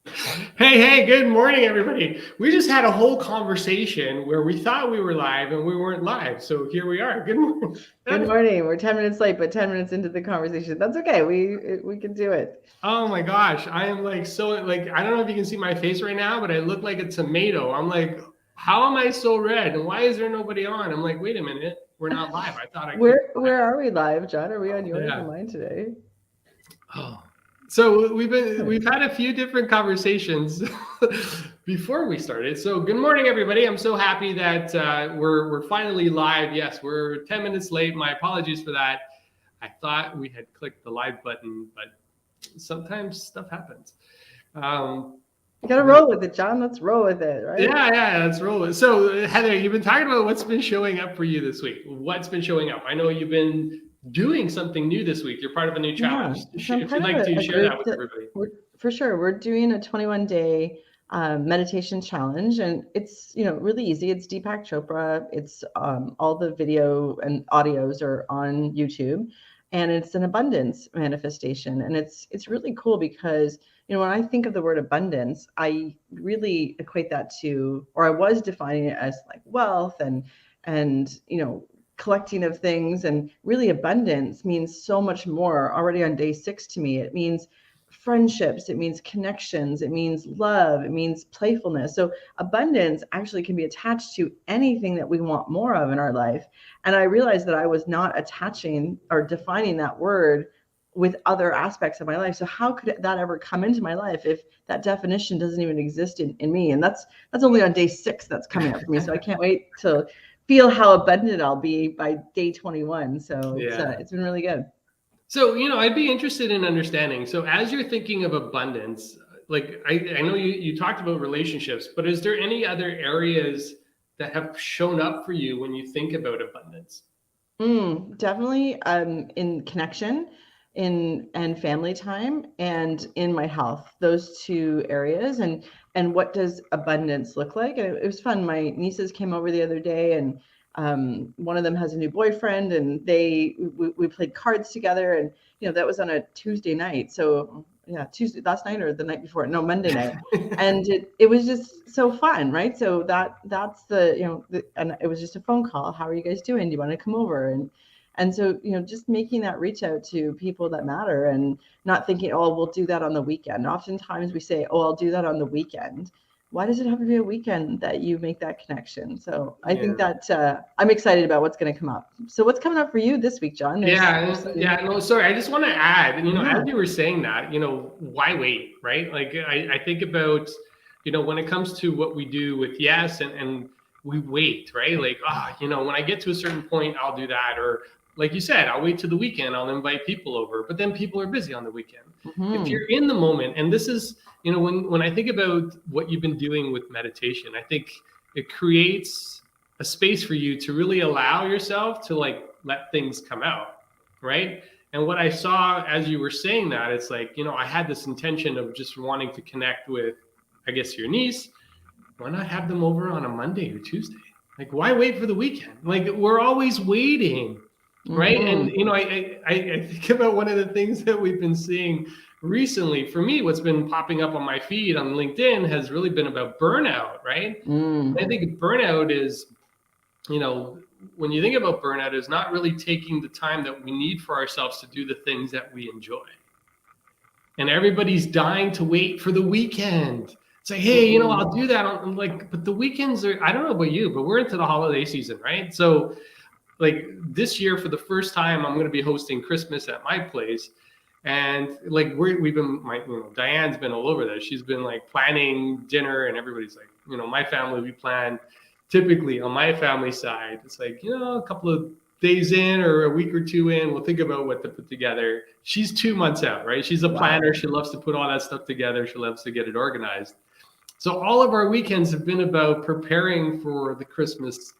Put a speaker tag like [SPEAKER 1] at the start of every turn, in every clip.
[SPEAKER 1] Hey, good morning, everybody. We just had a whole conversation where we thought we were live and we weren't live. So here we are. Good morning.
[SPEAKER 2] Good morning. We're 10 minutes late, but 10 minutes into the conversation. That's okay. We can do it.
[SPEAKER 1] Oh my gosh. I am I don't know if you can see my face right now, but I look like a tomato. I'm like, how am I so red? And why is there nobody on? I'm like, wait a minute. We're not live. I thought I clicked
[SPEAKER 2] Where are we live, John? Are we on
[SPEAKER 1] live.
[SPEAKER 2] yours or
[SPEAKER 1] Yeah.
[SPEAKER 2] mine today?
[SPEAKER 1] Oh. So we've had a few different conversations before we started. So good morning, everybody. I'm so happy that we're finally live. Yes, we're 10 minutes late. My apologies for that. I thought we had clicked the live button, but sometimes stuff happens. Um,
[SPEAKER 2] You gotta roll with it, John. Let's roll with it, right?
[SPEAKER 1] yeah, that's rolling. So Heather, you've been talking about what's been showing up for you this week. What's been showing up? I know you've been doing something new this week. You're part of a new
[SPEAKER 2] Yeah.
[SPEAKER 1] challenge.
[SPEAKER 2] So I'm
[SPEAKER 1] If you'd
[SPEAKER 2] part of
[SPEAKER 1] like to
[SPEAKER 2] a
[SPEAKER 1] share that
[SPEAKER 2] group
[SPEAKER 1] with
[SPEAKER 2] that
[SPEAKER 1] everybody.
[SPEAKER 2] for sure. We're doing a 21-day meditation challenge, and it's really easy. It's Deepak Chopra. It's all the video and audios are on YouTube, and it's an abundance manifestation, and it's really cool because when I think of the word abundance, I really equate that to, or I was defining it as like wealth and collecting of things, and really abundance means so much more already on day 6 to me. It means friendships, it means connections, it means love, it means playfulness. So abundance actually can be attached to anything that we want more of in our life. And I realized that I was not attaching or defining that word with other aspects of my life. So how could that ever come into my life if that definition doesn't even exist in me? And that's only on day 6 that's coming up for me. So I can't wait to feel how abundant I'll be by day 21. So
[SPEAKER 1] Yeah.
[SPEAKER 2] it's been really good.
[SPEAKER 1] So, I'd be interested in understanding. So, as you're thinking of abundance, like I know you talked about relationships, but is there any other areas that have shown up for you when you think about abundance?
[SPEAKER 2] Definitely in connection, in and family time, and in my health. Those two areas. And what does abundance look like? And it was fun. My nieces came over the other day, and one of them has a new boyfriend, and we played cards together, and that was on a Tuesday night. So yeah, Tuesday last night or the night before? No, Monday night. And it was just so fun, right? So that's and it was just a phone call. How are you guys doing? Do you want to come over? And so just making that reach out to people that matter, and not thinking, oh, we'll do that on the weekend. Oftentimes we say, oh, I'll do that on the weekend. Why does it have to be a weekend that you make that connection? So I think
[SPEAKER 1] Yeah.
[SPEAKER 2] that I'm excited about what's going to come up. So what's coming up for you this week, John? There's some,
[SPEAKER 1] Yeah. No, sorry. I just want to add, as
[SPEAKER 2] yeah.
[SPEAKER 1] you were saying that, why wait, right? Like I think about, when it comes to what we do with yes and we wait, right? Like, when I get to a certain point, I'll do that. Or like you said, I'll wait to the weekend, I'll invite people over, but then people are busy on the weekend. If
[SPEAKER 2] Mm-hmm.
[SPEAKER 1] you're in the moment, and this is, when I think about what you've been doing with meditation, I think it creates a space for you to really allow yourself to like let things come out, right? And what I saw as you were saying that, it's like, I had this intention of just wanting to connect with, I guess, your niece. Why not have them over on a Monday or Tuesday? Like, why wait for the weekend? Like, we're always waiting, right? And
[SPEAKER 2] Mm-hmm.
[SPEAKER 1] I think about one of the things that we've been seeing recently. For me, what's been popping up on my feed on LinkedIn has really been about burnout, right? I
[SPEAKER 2] Mm.
[SPEAKER 1] think burnout is, you know, when you think about burnout, is not really taking the time that we need for ourselves to do the things that we enjoy. And everybody's dying to wait for the weekend. Say, hey, I'll
[SPEAKER 2] Mm-mm.
[SPEAKER 1] do that. I'm like, but the weekends are, I don't know about you, but we're into the holiday season, right? So, like this year, for the first time, I'm going to be hosting Christmas at my place. And like we've been, Diane's been all over this. She's been like planning dinner, and everybody's like, my family, we plan typically on my family side. It's like, a couple of days in or a week or two in, we'll think about what to put together. She's 2 months out, right? She's a planner.
[SPEAKER 2] Wow.
[SPEAKER 1] She loves to put all that stuff together. She loves to get it organized. So all of our weekends have been about preparing for the Christmas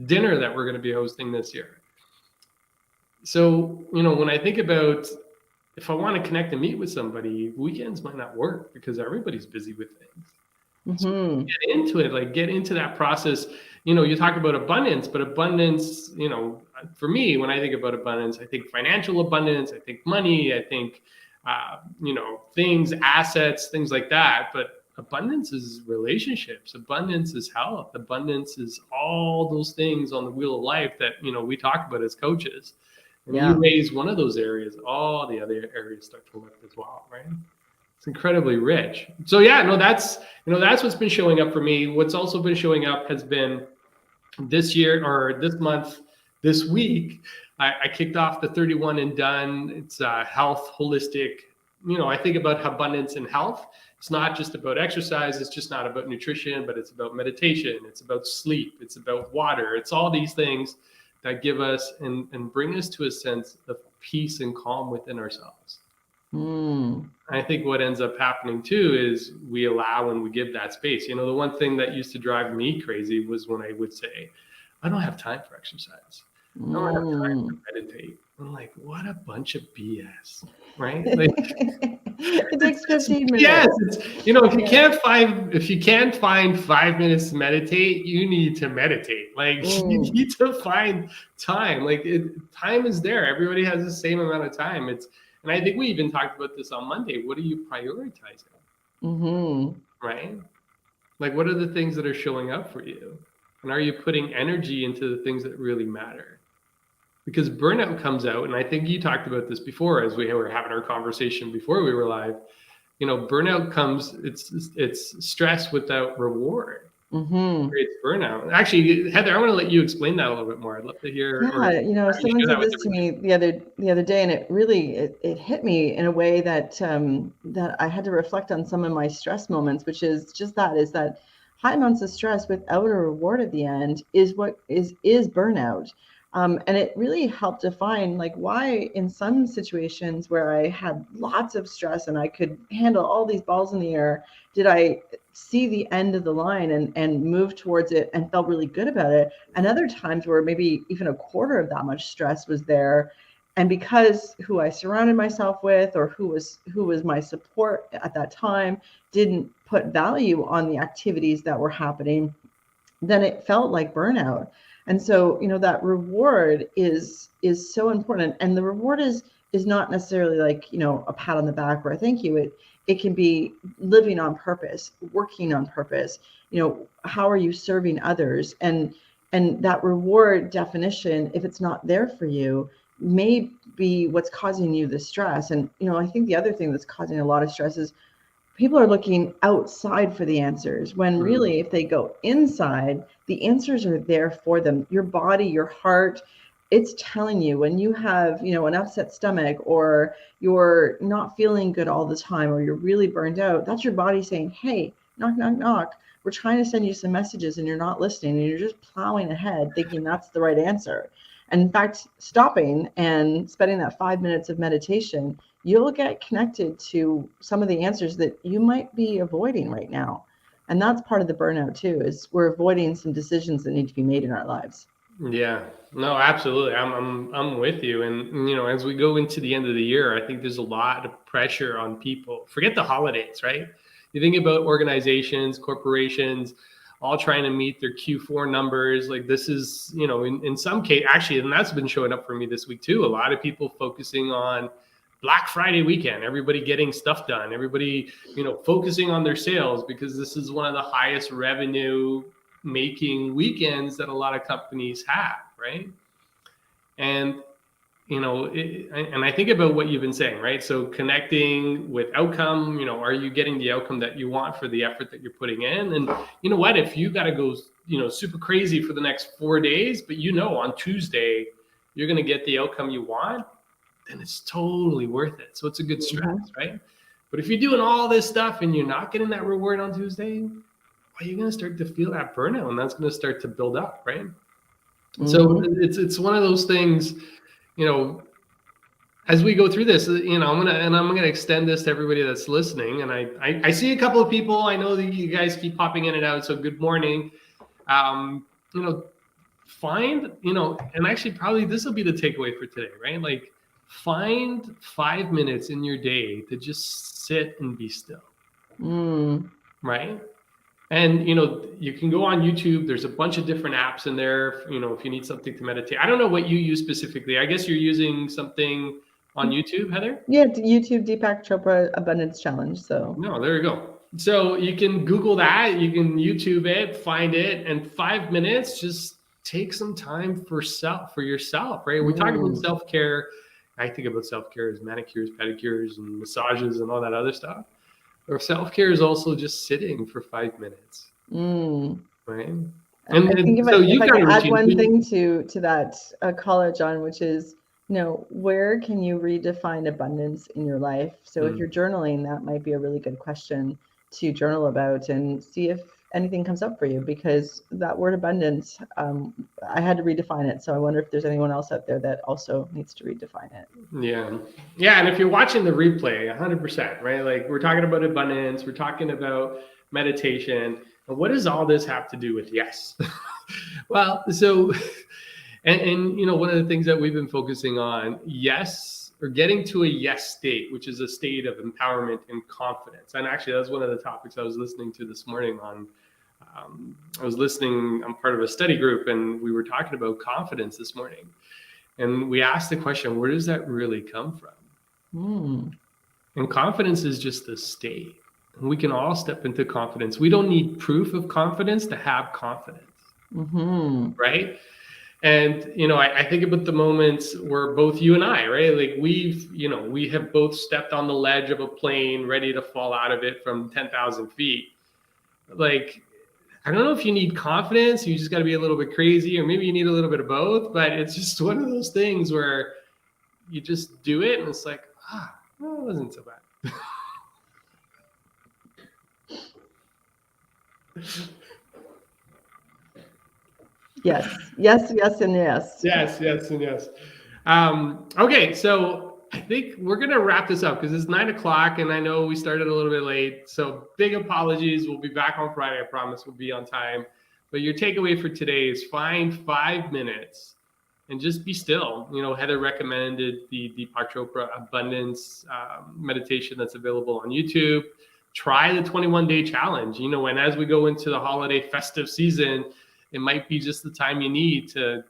[SPEAKER 1] dinner that we're going to be hosting this year. So, when I think about if I want to connect and meet with somebody, weekends might not work because everybody's busy with things. So
[SPEAKER 2] Mm-hmm.
[SPEAKER 1] get into it, like get into that process. You talk about abundance, but abundance, for me, when I think about abundance, I think financial abundance, I think money, I think things, assets, things like that. But abundance is relationships. Abundance is health. Abundance is all those things on the wheel of life that, we talk about as coaches. And you raise one of those areas, all the other areas start to lift as well, right? It's incredibly rich. So that's what's been showing up for me. What's also been showing up has been this year or this month, this week, I kicked off the 31 and done. It's health, holistic. I think about abundance and health. It's not just about exercise. It's just not about nutrition, but it's about meditation. It's about sleep. It's about water. It's all these things that give us and bring us to a sense of peace and calm within ourselves. I think what ends up happening too is we allow and we give that space. The one thing that used to drive me crazy was when I would say, I don't have time for exercise. I don't have time to meditate. I'm like, what a bunch of BS, right? Like,
[SPEAKER 2] it takes 15 minutes.
[SPEAKER 1] Yes, if you can't find 5 minutes to meditate, you need to meditate. Like you need to find time. Like time is there. Everybody has the same amount of time. And I think we even talked about this on Monday. What are you prioritizing? Right? Like, what are the things that are showing up for you? And are you putting energy into the things that really matter? Because burnout comes out, and I think you talked about this before as we were having our conversation before we were live. Burnout comes, it's stress without reward. Creates burnout. Actually, Heather, I want to let you explain that a little bit more. I'd love to hear.
[SPEAKER 2] Yeah, someone said this to me the other day, and it really it hit me in a way that that I had to reflect on some of my stress moments, which is just that high amounts of stress without a reward at the end is what is burnout. And it really helped define like why in some situations where I had lots of stress and I could handle all these balls in the air, did I see the end of the line and move towards it and felt really good about it. And other times where maybe even a quarter of that much stress was there. And because who I surrounded myself with or who was my support at that time didn't put value on the activities that were happening, then it felt like burnout. And so, that reward is so important. And the reward is not necessarily like, a pat on the back or a thank you. It can be living on purpose, working on purpose. How are you serving others? And that reward definition, if it's not there for you, may be what's causing you the stress. And, I think the other thing that's causing a lot of stress is people are looking outside for the answers when really if they go inside, the answers are there for them. Your body, your heart, it's telling you when you have, an upset stomach or you're not feeling good all the time or you're really burned out, that's your body saying, hey, knock, knock, knock. We're trying to send you some messages and you're not listening and you're just plowing ahead thinking that's the right answer. And in fact, stopping and spending that 5 minutes of meditation, you'll get connected to some of the answers that you might be avoiding right now. And that's part of the burnout too, is we're avoiding some decisions that need to be made in our lives.
[SPEAKER 1] Yeah, no, absolutely. I'm with you. And, as we go into the end of the year, I think there's a lot of pressure on people. Forget the holidays, right? You think about organizations, corporations, all trying to meet their Q4 numbers. Like this is, in some case, actually, and that's been showing up for me this week too. A lot of people focusing on Black Friday weekend, everybody getting stuff done, everybody, focusing on their sales because this is one of the highest revenue making weekends that a lot of companies have, right? And, and I think about what you've been saying, right? So connecting with outcome, are you getting the outcome that you want for the effort that you're putting in? And you know what, if you got to go, super crazy for the next 4 days, but on Tuesday, you're going to get the outcome you want, then it's totally worth it. So it's a good stress, right? But if you're doing all this stuff and you're not getting that reward on Tuesday, well, you're going to start to feel that burnout and that's going to start to build up, right? So it's one of those things, as we go through this, I'm gonna extend this to everybody that's listening. And I see a couple of people. I know that you guys keep popping in and out. So good morning. Find, and actually probably this will be the takeaway for today, right? Like find 5 minutes in your day to just sit and be still, right? And, you can go on YouTube. There's a bunch of different apps in there, if you need something to meditate. I don't know what you use specifically. I guess you're using something on YouTube, Heather?
[SPEAKER 2] Yeah, YouTube Deepak Chopra Abundance Challenge. So
[SPEAKER 1] No, there you go. So you can Google that, you can YouTube it, find it, and 5 minutes, just take some time for yourself, right? We talk about self-care. I think about self-care as manicures, pedicures, and massages and all that other stuff. Or self-care is also just sitting for 5 minutes, right? And
[SPEAKER 2] I think
[SPEAKER 1] so
[SPEAKER 2] if
[SPEAKER 1] you've
[SPEAKER 2] I
[SPEAKER 1] got
[SPEAKER 2] could
[SPEAKER 1] a
[SPEAKER 2] add
[SPEAKER 1] routine.
[SPEAKER 2] one thing to that caller, John, which is, where can you redefine abundance in your life? So if you're journaling, that might be a really good question to journal about and see if anything comes up for you, because that word abundance, I had to redefine it. So I wonder if there's anyone else out there that also needs to redefine it.
[SPEAKER 1] Yeah. And if you're watching the replay, 100%, right? Like, we're talking about abundance, we're talking about meditation. And what does all this have to do with yes? Well, so, and one of the things that we've been focusing on, yes, or getting to a yes state, which is a state of empowerment and confidence. And actually, that's one of the topics I was listening to this morning on. I'm part of a study group, and we were talking about confidence this morning. And we asked the question, where does that really come from? And confidence is just a state. And we can all step into confidence. We don't need proof of confidence to have confidence, right? And, I think about the moments where both you and I, right? Like, we have both stepped on the ledge of a plane ready to fall out of it from 10,000 feet. Like, I don't know if you need confidence, you just got to be a little bit crazy, or maybe you need a little bit of both, but it's just one of those things where you just do it and it's like, well, it wasn't so bad.
[SPEAKER 2] Yes, and yes.
[SPEAKER 1] Yes, and yes. Okay, so I think we're going to wrap this up because it's 9:00 and I know we started a little bit late. So big apologies. We'll be back on Friday. I promise we'll be on time. But your takeaway for today is find 5 minutes and just be still. Heather recommended the Deepak Chopra Abundance meditation that's available on YouTube. Try the 21-day challenge. And as we go into the holiday festive season, it might be just the time you need to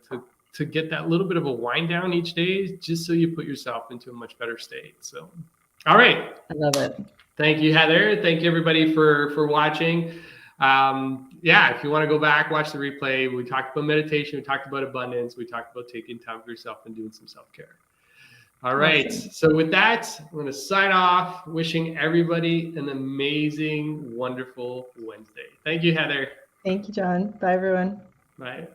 [SPEAKER 1] get that little bit of a wind down each day, just so you put yourself into a much better state. So, all right.
[SPEAKER 2] I love it.
[SPEAKER 1] Thank you, Heather. Thank you, everybody, for watching. If you want to go back, watch the replay. We talked about meditation. We talked about abundance. We talked about taking time for yourself and doing some self-care. All right.
[SPEAKER 2] Awesome.
[SPEAKER 1] So with that, I'm going to sign off, wishing everybody an amazing, wonderful Wednesday. Thank you, Heather.
[SPEAKER 2] Thank you, John. Bye, everyone.
[SPEAKER 1] Bye.